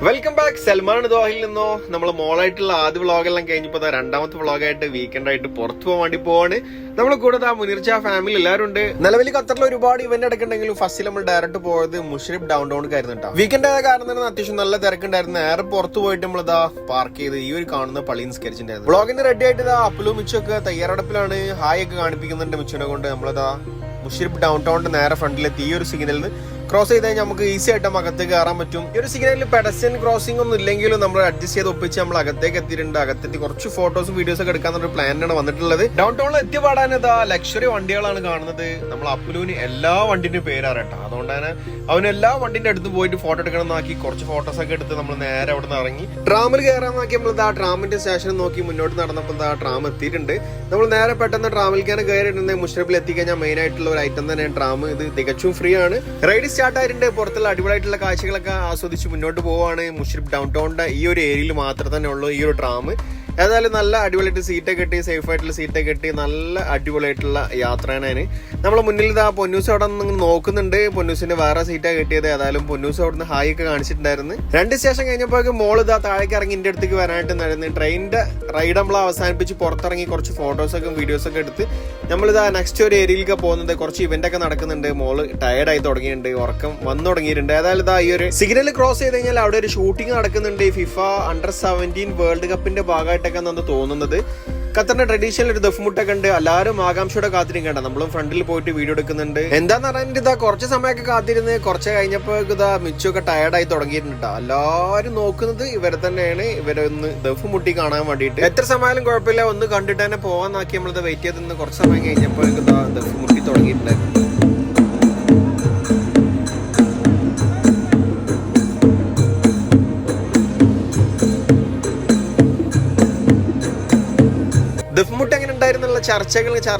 Welcome back. Salman ദോഹയിൽ നിന്നോ നമ്മൾ മോളായിട്ടുള്ള ആദ്യ വ്ളോഗെല്ലാം കഴിഞ്ഞപ്പോ രണ്ടാമത്തെ വ്ളോഗായിട്ട് വീക്കെൻഡ് ആയിട്ട് പുറത്തു പോകാൻ വേണ്ടി പോവാണ്. നമ്മൾ കൂടെ മുനീർച്ച ഫാമിലി എല്ലാവരും ഉണ്ട്. നിലവിൽ ഖത്തറിൽ ഒരുപാട് ഇവന്റ് നടക്കുന്നുണ്ടെങ്കിലും ഫസ്റ്റ് നമ്മൾ ഡയറക്റ്റ് പോയത് മുഷറഫ് ഡൗൺ ടൗണിലായിരുന്നു കേട്ടോ. വീക്കെൻഡ് ആയ കാരണം തന്നെ അത്യാവശ്യം നല്ല തിരക്കുണ്ടായിരുന്നു. നേരെ പുറത്ത് പോയിട്ട് നമ്മളിതാ പാർക്ക് ചെയ്ത് ഈ ഒരു കാണുന്ന പള്ളി നിസ്കരിച്ചിട്ടുണ്ടായിരുന്നു. വ്ളോഗിന് റെഡി ആയിട്ട് ഇതാ അപ്പലും മിച്ചൊക്കെ തയ്യാറെടുപ്പിലാണ്. ഹായ് ഒക്കെ കാണിപ്പിക്കുന്നുണ്ട് മിച്ചിനെ കൊണ്ട്. നമ്മളിതാ മുഷറഫ് ഡൗൺ ടൗണിന്റെ നേരെ ഫ്രണ്ടിലെത്തി. ഈ ഒരു സിഗ്നലിൽ ക്രോസ് ചെയ്ത് കഴിഞ്ഞാൽ നമുക്ക് ഈസി ആയിട്ട് അകത്തേക്ക് കയറാൻ പറ്റും. ഈ ഒരു സിഗ്നലിൽ പെഡസ്ട്രിയൻ ക്രോസിംഗ് ഒന്നും ഇല്ലെങ്കിലും നമ്മൾ അഡ്ജസ്റ്റ് ചെയ്ത് ഒപ്പിച്ച് നമ്മൾ അകത്തേക്ക് എത്തിയിട്ടുണ്ട്. അകത്തെത്തി കുറച്ച് ഫോട്ടോസും വീഡിയോസ് ഒക്കെ എടുക്കാന്നൊരു പ്ലാനാണ് വന്നിട്ടുള്ളത്. ഡൗൺ ടൗണിൽ എത്തിയ പാടാൻ ഇതാ ലക്ഷറി വണ്ടികളാണ് കാണുന്നത്. നമ്മൾ അപ്പുലുവിന് എല്ലാ വണ്ടിന്റെ പേരറിയട്ടോ. അതുകൊണ്ട് തന്നെ അവന് എല്ലാ വണ്ടിന്റെ അടുത്ത് പോയിട്ട് ഫോട്ടോ എടുക്കണം എന്നാക്കി കുറച്ച് ഫോട്ടോസ് ഒക്കെ എടുത്ത് നമ്മൾ നേരെ അവിടെ നിന്ന് ഇറങ്ങി ട്രാമിൽ കയറാൻ നോക്കി. നമ്മൾ ആ ട്രാമിന്റെ സ്റ്റേഷൻ നോക്കി മുന്നോട്ട് നടന്നപ്പോൾ ആ ട്രാം എത്തിയിട്ടുണ്ട്. നമ്മൾ നേരെ പെട്ടെന്ന് ട്രാമിലേക്കാണ് കയറിയിട്ടുണ്ടെങ്കിൽ മുഷറഫിൽ എത്തിക്കഴിഞ്ഞാൽ മെയിൻ ആയിട്ടുള്ള ഒരു ഐറ്റം തന്നെയാണ് ട്രാം. ഇത് തികച്ചും ഫ്രീ ആണ്. റൈഡ് സ്റ്റാർട്ട് ആയിട്ടുണ്ട്. പുറത്തുള്ള അടിപൊളിയായിട്ടുള്ള കാഴ്ചകളൊക്കെ ആസ്വദിച്ച് മുന്നോട്ട് പോവാണ്. മുഷറഫ് ഡൗൺ ടൗണിന്റെ ഈ ഒരു ഏരിയയിൽ മാത്രം തന്നെ ഉള്ളൂ ഈ ഒരു ട്രാം. ഏതായാലും നല്ല അടിപൊളിയായിട്ട് സീറ്റൊക്കെ കെട്ടി സേഫ് ആയിട്ടുള്ള സീറ്റൊക്കെ കെട്ടി നല്ല അടിപൊളിയായിട്ടുള്ള യാത്രയാണ്. നമ്മളെ മുന്നിൽ ഇതാ പൊന്നൂസ് അവിടെ നിന്ന് നോക്കുന്നുണ്ട്. പൊന്നൂസിന്റെ വേറെ സീറ്റാണ് കെട്ടിയത്. ഏതായാലും പൊന്നൂസ് അവിടെ നിന്ന് ഹായ് ഒക്കെ കാണിച്ചിട്ടുണ്ടായിരുന്നു. 2 സ്റ്റേഷൻ കഴിഞ്ഞപ്പോഴേക്കും മോൾ ഇതാ താഴേക്ക് ഇറങ്ങി എന്റെ അടുത്തേക്ക് വരാനായിട്ട് നടന്നു. ട്രെയിനിന്റെ റൈഡ് നമ്മൾ അവസാനിപ്പിച്ച് പുറത്തിറങ്ങി കുറച്ച് ഫോട്ടോസൊക്കെ വീഡിയോസൊക്കെ എടുത്ത് നമ്മളിതാ നെക്സ്റ്റ് ഒരു ഏരിയയിലേക്ക് പോകുന്നത്. കുറച്ച് ഇവന്റ് ഒക്കെ നടക്കുന്നുണ്ട്. മോള് ടയർഡായി തുടങ്ങിയിട്ടുണ്ട്. ഉറക്കം വന്നു തുടങ്ങിയിട്ടുണ്ട്. ഏതായാലും ഇതാ ഈ ഒരു സിഗ്നൽ ക്രോസ് ചെയ്ത് കഴിഞ്ഞാൽ അവിടെ ഒരു ഷൂട്ടിംഗ് നടക്കുന്നുണ്ട്. ഫിഫ അണ്ടർ-17 വേൾഡ് കപ്പിന്റെ ഭാഗമായിട്ടൊക്കെ തോന്നുന്നത്. ഖത്തറിന്റെ ട്രഡീഷണൽ ഒരു ദഫ്മുട്ടൊക്കെ ഉണ്ട്. എല്ലാവരും ആകാംക്ഷയോടെ കാത്തിരിക്കേണ്ട. നമ്മളും ഫ്രണ്ടിൽ പോയിട്ട് വീഡിയോ എടുക്കുന്നുണ്ട്. എന്താന്ന് പറഞ്ഞാൽ ഇതാ കുറച്ച് സമയമൊക്കെ കാത്തിരുന്ന് കുറച്ച് കഴിഞ്ഞപ്പോ ഇതാ മിച്ചൊക്കെ ടയർഡായി തുടങ്ങിയിട്ടുണ്ട്. എല്ലാവരും നോക്കുന്നത് ഇവരെ തന്നെയാണ്. ഇവരൊന്ന് ദഫ് മുട്ടി കാണാൻ വേണ്ടിയിട്ട്. എത്ര സമയമായാലും കുഴപ്പമില്ല, ഒന്ന് കണ്ടിട്ട് തന്നെ പോവാൻ നോക്കി നമ്മളിത് വെയിറ്റ് ചെയ്ത് കുറച്ച് സമയം കഴിഞ്ഞപ്പോ ഇതാ ദഫ് മുട്ടി തുടങ്ങിയിട്ടുണ്ടായിരുന്നു. ദഫ്മുട്ട് എങ്ങനെ ഉണ്ടായിരുന്നുള്ള ചർച്ച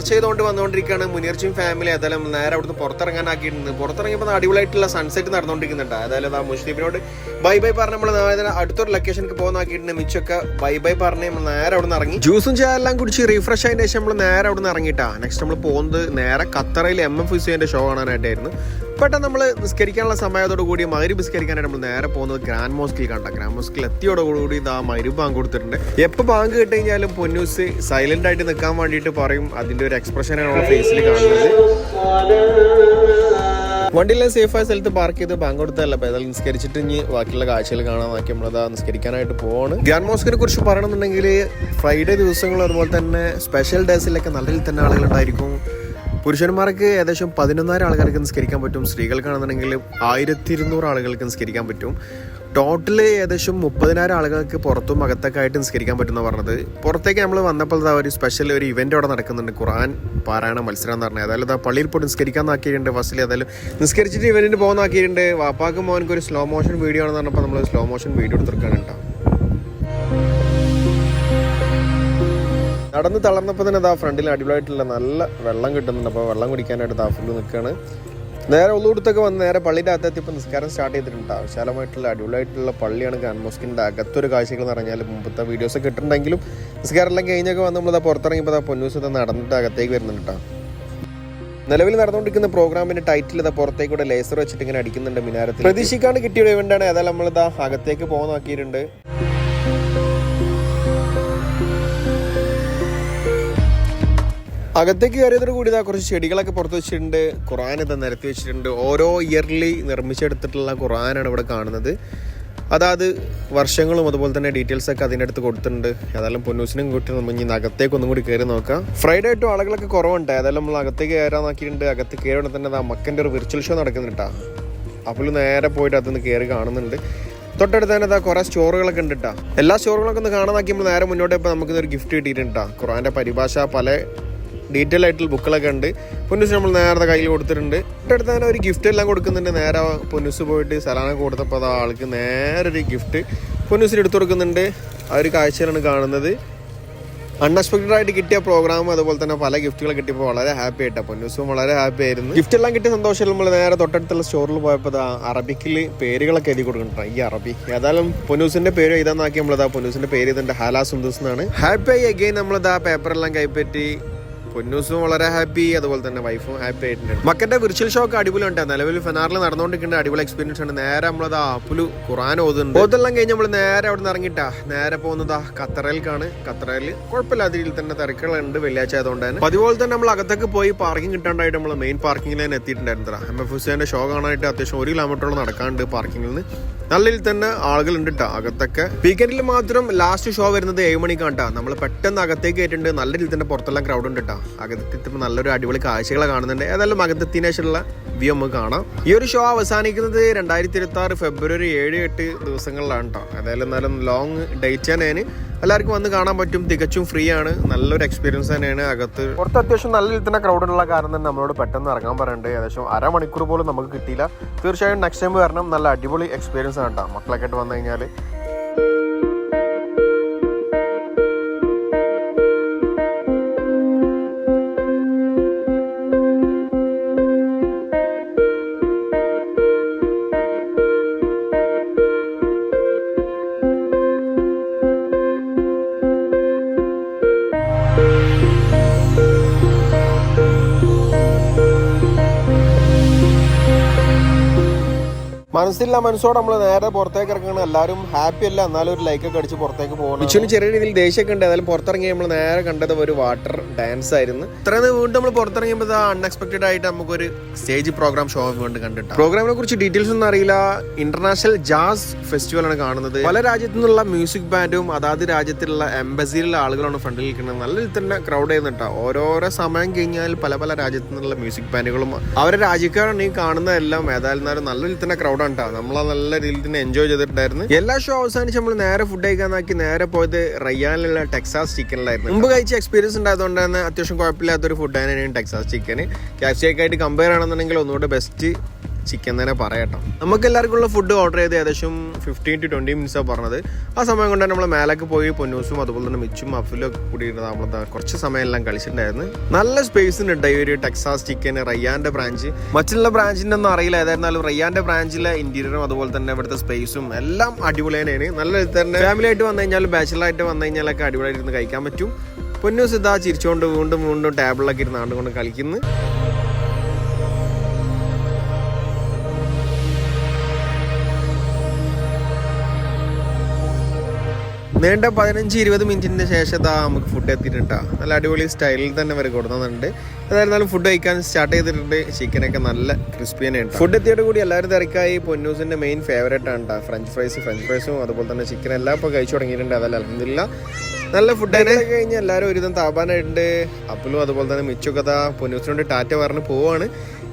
ചെയ്തുകൊണ്ട് വന്നുകൊണ്ടിരിക്കുകയാണ് മുനീർച്ചയും ഫാമിലി. ഏതായാലും നേരെ അവിടുന്ന് പുറത്തിറങ്ങാനാക്കിയിട്ടുണ്ട്. പുറത്തിറങ്ങിയപ്പോൾ അടിപൊളിയായിട്ടുള്ള സൺസെറ്റ് നടന്നുകൊണ്ടിരിക്കുന്നുണ്ട്. ഏതായാലും ആ മുസ്ലിമിനോട് ബൈ ബൈ പറഞ്ഞ് നമ്മൾ അടുത്തൊരു ലൊക്കേഷനിലേക്ക് പോകുന്നാക്കിയിട്ടുണ്ട്. മിച്ചൊക്കെ ബൈ ബൈ പറഞ്ഞ് നമ്മൾ നേരെ അവിടെ നിന്ന് ഇറങ്ങി. ജ്യൂസും ചായ എല്ലാം കുടിച്ച് റീഫ്രഷ് ആയതിനു ശേഷം നമ്മൾ നേരെ അവിടെ നിന്ന് ഇറങ്ങിയിട്ടാ. നെക്സ്റ്റ് നമ്മൾ പോകുന്നത് നേരെ ഖത്തറിൽ MF ഹുസൈന്റെ ഷോ കാണാനായിട്ടായിരുന്നു. പെട്ടെന്ന് നമ്മൾ നിസ്കരിക്കാനുള്ള സമയത്തോടുകൂടി മഗ്‌രിബ് നിസ്കരിക്കാനായിട്ട് നമ്മൾ നേരെ പോകുന്നത് ഗ്രാൻഡ് മോസ്കിൽ കണ്ട. ഗ്രാൻഡ് മോസ്കിൽ എത്തിയോടുകൂടി ഇതാ മഗ്‌രിബ് ബാങ്ക് കൊടുത്തിട്ടുണ്ട്. എപ്പോൾ ബാങ്ക് കിട്ടി കഴിഞ്ഞാലും പൊന്നൂസ് സൈലന്റ് ആയിട്ട് നിൽക്കാൻ വേണ്ടിയിട്ട് പറയും. അതിന്റെ ഒരു എക്സ്പ്രഷനാണ് നമ്മുടെ ഫേസിൽ കാണുന്നത്. വണ്ടിയെല്ലാം സേഫായ സ്ഥലത്ത് പാർക്ക് ചെയ്ത് ബാങ്ക് കൊടുത്തല്ല. അപ്പോൾ ഏതായാലും നിസ്കരിച്ചിട്ട് ഇനി ബാക്കിയുള്ള കാഴ്ചകൾ കാണാൻ നോക്കി നമ്മളതാ നിസ്കരിക്കാനായിട്ട് പോവാണ്. ഗ്രാൻഡ് മോസ്കിനെ കുറിച്ച് പറയണമെന്നുണ്ടെങ്കിൽ ഫ്രൈഡേ ദിവസങ്ങളും അതുപോലെ തന്നെ സ്പെഷ്യൽ ഡേയ്സിലൊക്കെ നല്ല രീതിയിൽ തന്നെ ആളുകളുണ്ടായിരിക്കും. പുരുഷന്മാർക്ക് ഏകദേശം 11,000 ആളുകൾക്ക് നിസ്കരിക്കാൻ പറ്റും. സ്ത്രീകൾക്കാണെന്നുണ്ടെങ്കിൽ 1200 ആളുകൾക്ക് നിസ്കരിക്കാൻ പറ്റും. ടോട്ടല് ഏകദേശം 30,000 ആളുകൾക്ക് പുറത്തും അകത്തൊക്കെ ആയിട്ട് നിസ്കരിക്കാൻ പറ്റുമെന്ന് പറഞ്ഞത്. പുറത്തേക്ക് നമ്മൾ വന്നപ്പോൾ ഒരു സ്പെഷ്യൽ ഒരു ഇവന്റ് അവിടെ നടക്കുന്നുണ്ട്. ഖുർആൻ പാരായണ മത്സരം എന്ന് പറഞ്ഞാൽ. അതായത് പള്ളിയിൽ പോയി നിസ്കരിക്കാൻ നോക്കിയിട്ടുണ്ട്. ഫസ്റ്റിൽ ഏതായാലും നിസ്കരിച്ചിട്ട് ഇവന്റിന് പോകാൻ നോക്കിയിട്ടുണ്ട്. വാപ്പാക്കും മോനക്ക് ഒരു സ്ലോ മോഷൻ വീഡിയോ ആണെന്ന് പറഞ്ഞപ്പോൾ നമ്മൾ സ്ലോ മോഷൻ വീഡിയോ എടുത്തിരിക്കുകയാണ് കേട്ടോ. നടന്ന് തളർന്നപ്പോൾ തന്നെ ഫ്രണ്ടിൽ അടിപൊളിയായിട്ടുള്ള നല്ല വെള്ളം കിട്ടുന്നുണ്ട്. അപ്പോൾ വെള്ളം കുടിക്കാനായിട്ട് ഫുള്ള് നിൽക്കുകയാണ്. നേരെ ഉള്ളൂടത്തൊക്കെ വന്ന് നേരെ പള്ളിയുടെ അകത്തെത്തിയപ്പോൾ നിസ്കാരം സ്റ്റാർട്ട് ചെയ്തിട്ടുണ്ട്. വിശാലമായിട്ടുള്ള അടിപൊളിയായിട്ടുള്ള പള്ളിയാണ്. ഗ്രാൻഡ് മോസ്കിൻ്റെ അകത്തൊരു കാഴ്ചകൾ എന്ന് പറഞ്ഞാൽ മുമ്പത്തെ വീഡിയോസൊക്കെ ഇട്ടിട്ടുണ്ടെങ്കിലും നിസ്കാരമെല്ലാം കഴിഞ്ഞൊക്കെ വന്ന് നമ്മളത് പുറത്തിറങ്ങിയപ്പോൾ പൊന്നൂസ് നടന്നിട്ട് അകത്തേക്ക് വരുന്നുണ്ട് കേട്ടോ. നിലവിൽ നടന്നുകൊണ്ടിരിക്കുന്ന പ്രോഗ്രാമിന്റെ ടൈറ്റിൽ പുറത്തേക്കൂടെ ലേസർ വെച്ചിട്ട് ഇങ്ങനെ അടിക്കുന്നുണ്ട് മിനാരത്തിൽ. പ്രതീക്ഷിക്കാണ്ട് കിട്ടിയ ഇവന്റാണ്. ഏതായാലും നമ്മളിതാ അകത്തേക്ക് പോകാൻ നോക്കിയിട്ടുണ്ട്. അകത്തേക്ക് കയറിയതോട് കൂടി കുറച്ച് ചെടികളൊക്കെ പുറത്ത് വെച്ചിട്ടുണ്ട്. ഖുർആൻ നിരത്തി വെച്ചിട്ടുണ്ട്. ഓരോ ഇയർലി നിർമ്മിച്ചെടുത്തിട്ടുള്ള ഖുർആനാണ് ഇവിടെ കാണുന്നത്. അതായത് വർഷങ്ങളും അതുപോലെ തന്നെ ഡീറ്റെയിൽസ് ഒക്കെ അതിൻ്റെ അടുത്ത് കൊടുത്തിട്ടുണ്ട്. ഏതായാലും പൊന്നൂസിനും കൂട്ടി നമ്മൾ ഇനി അകത്തേക്ക് ഒന്നും കൂടി കയറി നോക്കാം. ഫ്രൈഡേ ആയിട്ടും ആളുകളൊക്കെ കുറവുണ്ട്. ഏതായാലും നമ്മൾ അകത്തേക്ക് കയറാൻ നോക്കിയിട്ടുണ്ട്. അകത്ത് കയറി തന്നെ മക്കൻ്റെ ഒരു വിർച്വൽ ഷോ നടക്കുന്നുണ്ടാ. അപ്പോൾ നേരെ പോയിട്ട് അതിൽ കയറി കാണുന്നുണ്ട്. തൊട്ടടുത്ത് തന്നെ കുറേ സ്റ്റോറുകളൊക്കെ ഉണ്ട് കേട്ടോ. എല്ലാ സ്റ്റോറുകളൊക്കെ ഒന്ന് കാണാൻ നോക്കിയപ്പോൾ നേരെ മുന്നോട്ട് ഇപ്പോൾ നമുക്കിതൊരു ഗിഫ്റ്റ് കിട്ടിയിട്ടുണ്ട്. ഖുർആൻ്റെ പരിഭാഷ പല ഡീറ്റെയിൽ ആയിട്ടുള്ള ബുക്കുകളൊക്കെ ഉണ്ട്. പൊന്നൂസ് നമ്മൾ നേരത്തെ കയ്യിൽ കൊടുത്തിട്ടുണ്ട്. തൊട്ടടുത്ത് തന്നെ ഒരു ഗിഫ്റ്റ് എല്ലാം കൊടുക്കുന്നുണ്ട്. നേരെ പൊന്നൂസ് പോയിട്ട് സലാനൊക്കെ കൊടുത്തപ്പോൾ അത് ആൾക്ക് നേരെ ഒരു ഗിഫ്റ്റ് പൊന്നൂസിന് എടുത്തു കൊടുക്കുന്നുണ്ട്. ആ ഒരു കാഴ്ചയിലാണ് കാണുന്നത്. അൺഎക്സ്പെക്റ്റഡ് ആയിട്ട് കിട്ടിയ പ്രോഗ്രാം അതുപോലെ തന്നെ പല ഗിഫ്റ്റുകൾ കിട്ടിയപ്പോൾ വളരെ ഹാപ്പി ആയിട്ടാണ്. പൊന്നൂസും വളരെ ഹാപ്പി ആയിരുന്നു. ഗിഫ്റ്റ് എല്ലാം കിട്ടിയ സന്തോഷം നമ്മൾ നേരെ തൊട്ടടുത്തുള്ള സ്റ്റോറിൽ പോയപ്പോൾ അറബിക്കിൽ പേരുകളൊക്കെ എഴുതി കൊടുക്കുന്നുണ്ട്. ഈ അറബി ഏതായാലും പൊന്നൂസിന്റെ പേര് എഴുതാന്നാക്കി നമ്മളതാ പൊന്നൂസിന്റെ പേര് ഇതുണ്ട്. ഹാലാ സുന്ദൂസ് എന്നാണ്. ഹാപ്പി ആയി അഗെയിൻ നമ്മളതാ പേപ്പറെല്ലാം കൈപ്പറ്റി പൊന്നൂസും വളരെ ഹാപ്പി, അതുപോലെ തന്നെ വൈഫും ഹാപ്പി ആയിട്ടുണ്ട്. മക്കന്റെ വിർച്വൽ ഷോ ഒക്കെ അടിപൊളിയുണ്ട്. നിലവിൽ ഫെനാറിൽ നടന്നുകൊണ്ടിരിക്കുന്ന അടിപൊളി എക്സ്പീരിയൻസ് ആണ്. നേരെ നമ്മളത് അപ്പുലു ഖുർആൻ ഓതുന്നുണ്ട്. ഓതെല്ലാം കഴിഞ്ഞ് നമ്മൾ നേരെ അവിടെ നിന്ന് ഇറങ്ങിട്ടാ നേരെ പോകുന്നത് ഖത്തറിലേക്കാണ്. ഖത്തറിൽ കുഴപ്പമില്ലാത്ത രീതിയിൽ തന്നെ തിരക്കുകളുണ്ട് വെള്ളിയാഴ്ച ആയതുകൊണ്ട് തന്നെ. അതുപോലെ തന്നെ നമ്മൾ അകത്തൊക്കെ പോയി പാർക്കിംഗ് കിട്ടാണ്ടായിട്ട് നമ്മൾ മെയിൻ പാർക്കിംഗിൽ തന്നെ എത്തിയിട്ടുണ്ടായിരുന്നില്ല. MF ഹുസൈന്റെ ഷോ കാണാനായിട്ട് അത്യാവശ്യം 1 കിലോമീറ്ററോളം നടക്കാണ്ട് പാർക്കിംഗിൽ നിന്ന്. നല്ല രീതിയിൽ തന്നെ ആളുകൾ ഉണ്ട് കേട്ടോ അകത്തൊക്കെ. വീക്കെൻഡിൽ മാത്രം ലാസ്റ്റ് ഷോ വരുന്നത് 7 മണിക്കാണ് കേട്ടോ. നമ്മൾ പെട്ടെന്ന് അകത്തേക്ക് ആയിട്ടുണ്ട്. നല്ല രീതിയിൽ തന്നെ പുറത്തെല്ലാം ക്രൗഡ് ഉണ്ട് കേട്ടോ. അകത്തെത്തുമ്പോൾ നല്ലൊരു അടിപൊളി കാഴ്ചകളെ കാണുന്നുണ്ട്. ഏതായാലും അകത്തെത്തിയതിനു ശേഷമുള്ള വ്യൂ നമുക്ക് കാണാം. ഈ ഒരു ഷോ അവസാനിക്കുന്നത് 2026 ഫെബ്രുവരി 7-8 ദിവസങ്ങളിലാണ് കേട്ടോ. ഏതായാലും എന്നാലും ലോങ് ഡേറ്റ് തന്നെയാണ്. എല്ലാവർക്കും വന്ന് കാണാൻ പറ്റും. തികച്ചും ഫ്രീ ആണ്. നല്ലൊരു എക്സ്പീരിയൻസ് തന്നെയാണ്. അകത്ത് പുറത്ത് അത്യാവശ്യം നല്ല രീതിയിൽ തന്നെ ക്രൗഡുള്ള കാരണം തന്നെ നമ്മളോട് പെട്ടെന്ന് ഇറങ്ങാൻ പറയുന്നുണ്ട്. ഏകദേശം അരമണിക്കൂർ പോലും നമുക്ക് കിട്ടിയില്ല. തീർച്ചയായും നെക്സ്റ്റ് ടൈം വരണം. നല്ല അടിപൊളി എക്സ്പീരിയൻസ് ആണ് കേട്ടോ മക്കളൊക്കെ ആയിട്ട് വന്നു കഴിഞ്ഞാൽ. മനസ്സില്ല മനസ്സോടെ നമ്മൾ നേരെ പുറത്തേക്ക് ഇറങ്ങണം. എല്ലാവരും ഹാപ്പി അല്ല, എന്നാലും ഒരു ലൈക്കൊക്കെ അടിച്ച് പുറത്തേക്ക് പോകണം. ഇച്ചിരി ചെറിയ രീതിയിൽ ദേഷ്യമൊക്കെ ഉണ്ട്. ഏതായാലും പുറത്തിറങ്ങി നമ്മൾ നേരെ കണ്ടത് ഒരു വാട്ടർ ഡാൻസ് ആയിരുന്നു. ഇത്രയും വീണ്ടും നമ്മൾ പുറത്തിറങ്ങിയപ്പോൾ അൺഎക്സ്പെക്ടഡ് ആയിട്ട് നമുക്കൊരു സ്റ്റേജ് പ്രോഗ്രാം ഷോ വീണ്ടും കണ്ടിട്ട്. പ്രോഗ്രാമിനെ കുറിച്ച് ഡീറ്റെയിൽസ് ഒന്നും അറിയില്ല. ഇന്റർനാഷണൽ ജാസ് ഫെസ്റ്റിവൽ ആണ് കാണുന്നത്. പല രാജ്യത്തു നിന്നുള്ള മ്യൂസിക് ബാൻഡും അതാത് രാജ്യത്തിലുള്ള എംബസിയിലുള്ള ആളുകളാണ് ഫ്രണ്ടിൽ നിൽക്കുന്നത്. നല്ല രീതിയിൽ തന്നെ ക്രൗഡ് ചെയ്യുന്നുണ്ടോ. ഓരോരോ സമയം കഴിഞ്ഞാൽ പല പല രാജ്യത്തു നിന്നുള്ള മ്യൂസിക് ബാൻഡുകളും അവരുടെ രാജ്യക്കാരാണ് ഈ കാണുന്നതെല്ലാം. ഏതായാലും നല്ല രീതിയിൽ തന്നെ ക്രൗഡ് ആണ്. നമ്മളെ നല്ല രീതിയിൽ തന്നെ എൻജോയ് ചെയ്തിട്ടുണ്ടായിരുന്നു. എല്ലാ ഷോ അവസാനിച്ച് നമ്മൾ നേരെ ഫുഡ് കഴിക്കാനാക്കി നേരെ പോയത് റയ്യാനിലുള്ള ടെക്സാസ് ചിക്കനിലായിരുന്നു. മുമ്പ് കഴിച്ച എക്സ്പീരിയൻസ് ഉണ്ടായതുകൊണ്ട് തന്നെ അത്യാവശ്യം കുഴപ്പമില്ലാത്തൊരു ഫുഡ് തന്നെയാണ് ടെക്സാസ് ചിക്കൻ. KFC ആയിട്ട് കമ്പയർ ആണെന്നുണ്ടെങ്കിൽ ഒന്നുകൂടെ ബെസ്റ്റ് ചിക്കൻ തന്നെ പറയാട്ടോ. നമുക്ക് എല്ലാവർക്കും ഉള്ള ഫുഡ് ഓർഡർ ചെയ്ത് ഏകദേശം 15 to 20 മിനിറ്റ്സാണ് പറഞ്ഞത്. ആ സമയം കൊണ്ട് തന്നെ നമ്മൾ മേലേക്ക് പോയി പൊന്നൂസും അതുപോലെ തന്നെ മിച്ചും അഫിലും ഒക്കെ കൂടിയിട്ട് നമ്മൾ കുറച്ച് സമയം എല്ലാം കളിച്ചിട്ടുണ്ടായിരുന്നു. നല്ല സ്പേസ് ഉണ്ട് ഈ ഒരു ടെക്സാസ് ചിക്കൻ റയ്യാന്റെ ബ്രാഞ്ച്. മറ്റുള്ള ബ്രാഞ്ചിന്റെ ഒന്നും അറിയില്ല. ഏതായിരുന്നാലും റയ്യാന്റെ ബ്രാഞ്ചിലെ ഇന്റീരിയറും അതുപോലെ തന്നെ ഇവിടുത്തെ സ്പേസും എല്ലാം അടിപൊളി തന്നെയാണ്. നല്ല തന്നെ ഫാമിലി ആയിട്ട് വന്നു കഴിഞ്ഞാലും ബാച്ചിലറായിട്ട് വന്നു കഴിഞ്ഞാലൊക്കെ അടിപൊളിയായിട്ട് കഴിക്കാൻ പറ്റും. പൊന്നൂസ് ഇതാ ചിരിച്ചുകൊണ്ട് വീണ്ടും വീണ്ടും ടേബിളിലൊക്കെ ഇരുന്ന് ആണ്ടുകൊണ്ട് കളിക്കുന്നു. നീണ്ട 15-20 മിനിറ്റിന് ശേഷം നമുക്ക് ഫുഡ് എത്തിയിട്ടാ. നല്ല അടിപൊളി സ്റ്റൈലിൽ തന്നെ അവർ കൊടുക്കുന്നുണ്ട്. ഏതായിരുന്നാലും ഫുഡ് കഴിക്കാൻ സ്റ്റാർട്ട് ചെയ്തിട്ടുണ്ട്. ചിക്കനൊക്കെ നല്ല ക്രിസ്പി തന്നെയാണ്. ഫുഡ് എത്തിയോട് കൂടി എല്ലാവരും തിരക്കായി. പൊന്നൂസിന്റെ മെയിൻ ഫേവറേറ്റ് ആണ് കേട്ടോ ഫ്രഞ്ച് ഫ്രൈസും അതുപോലെ തന്നെ ചിക്കൻ എല്ലാം ഇപ്പോൾ കഴിച്ചു തുടങ്ങിയിട്ടുണ്ട്. അതല്ല അൽഹംദുലില്ലാ നല്ല ഫുഡ് തന്നെ കഴിഞ്ഞ് എല്ലാവരും ഒരുവിധം താപാനായിട്ടുണ്ട്. അപ്പലും അതുപോലെ തന്നെ മിച്ചൊക്കെ പൊന്നൂസിനോട് ടാറ്റ പറഞ്ഞ് പോവാണ്.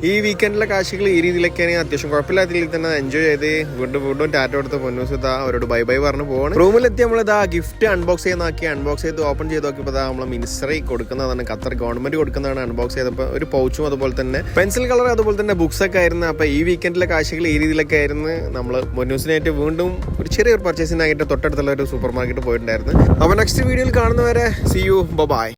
ഈ വീക്കെൻഡിലെ കാഴ്ചകൾ ഈ രീതിയിലൊക്കെയാണ്. അത്യാവശ്യം കുഴപ്പമില്ലാത്ത രീതിയിൽ തന്നെ എൻജോയ് ചെയ്ത് വീണ്ടും ടാറ്റ കൊടുത്ത് പൊന്നൂസ് അവരോട് ബൈ ബൈ പറഞ്ഞ് പോവാണ്. റൂമിലെത്തി നമ്മളിതാ ഗിഫ്റ്റ് അൺബോക്സ് ചെയ്ത് ഓപ്പൺ ചെയ്ത് നോക്കിയപ്പോൾ നമ്മൾ മിനിസ്റ്ററി കൊടുക്കുന്നതാണ്. ഖത്തർ ഗവൺമെന്റ് കൊടുക്കുന്നതാണ്. അൺബോക്സ് ചെയ്തപ്പോൾ ഒരു പൗച്ചും അതുപോലെ തന്നെ പെൻസിൽ കളർ അതുപോലെ തന്നെ ബുക്സ് ഒക്കെ ആയിരുന്നു. അപ്പൊ ഈ വീക്കെൻഡിലെ കാഴ്ചകൾ ഈ രീതിയിലൊക്കെ ആയിരുന്നു. നമ്മൾ പൊന്നൂസിനായിട്ട് വീണ്ടും ഒരു ചെറിയൊരു പർച്ചേസിനായിട്ട് തൊട്ടടുത്തുള്ള ഒരു സൂപ്പർ മാർക്കറ്റ് പോയിട്ടുണ്ടായിരുന്നു. അപ്പൊ നെക്സ്റ്റ് വീഡിയോയിൽ കാണുന്നവരെ സീ യു ബൈ.